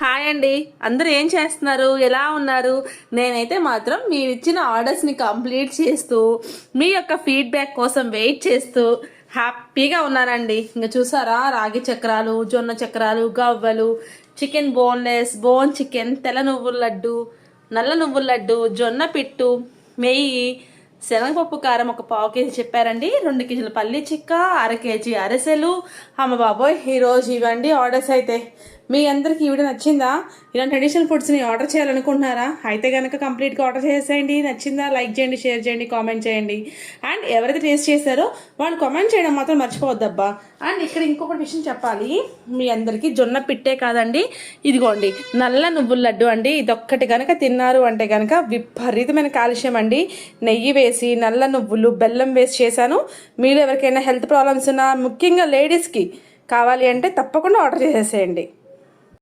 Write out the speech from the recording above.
Hi అండి. అందరూ ఏం చేస్తున్నారు, ఎలా ఉన్నారు? నేనైతే మాత్రం మీరు ఇచ్చిన ఆర్డర్స్ని కంప్లీట్ చేస్తూ మీ యొక్క ఫీడ్బ్యాక్ కోసం వెయిట్ చేస్తూ హ్యాపీగా ఉన్నానండి. ఇంకా చూసారా, రాగి చక్రాలు, జొన్న చక్రాలు, గవ్వలు, చికెన్ బోన్లెస్, బోన్ చికెన్, తెల్ల నువ్వుల లడ్డు, నల్ల నువ్వుల లడ్డు, జొన్న పిట్టు, నెయ్యి, శనగపప్పు కారం ఒక పావు కేజీ చెప్పారండి, 2 కేజీల పల్లి చిక్క, 1/2 కేజీ అరిసెలు. అమ్మ బాబోయ్, ఈరోజు ఇవ్వండి ఆర్డర్స్. అయితే మీ అందరికి ఈ వీడియో నచ్చిందా? ఇలాంటి ట్రెడిషనల్ ఫుడ్స్ని ఆర్డర్ చేయాలనుకుంటున్నారా? అయితే కనుక కంప్లీట్గా ఆర్డర్ చేసేయండి. నచ్చిందా? లైక్ చేయండి, షేర్ చేయండి, కామెంట్ చేయండి. అండ్ ఎవరైతే టేస్ట్ చేశారో వాళ్ళు కామెంట్ చేయడం మాత్రం మర్చిపోవద్దబ్బా. అండ్ ఇక్కడ ఇంకొకటి విషయం చెప్పాలి మీ అందరికీ, జొన్న పిట్టే కాదండి, ఇదిగోండి నల్ల నువ్వుల లడ్డు అండి. ఇదొక్కటి కనుక తిన్నారు అంటే కనుక విపరీతమైన కాల్షియం అండి. నెయ్యి వేసి నల్ల నువ్వులు, బెల్లం వేసి చేశాను. మీరు ఎవరికైనా హెల్త్ ప్రాబ్లమ్స్ ఉన్నా, ముఖ్యంగా లేడీస్కి కావాలి అంటే తప్పకుండా ఆర్డర్ చేసేసేయండి.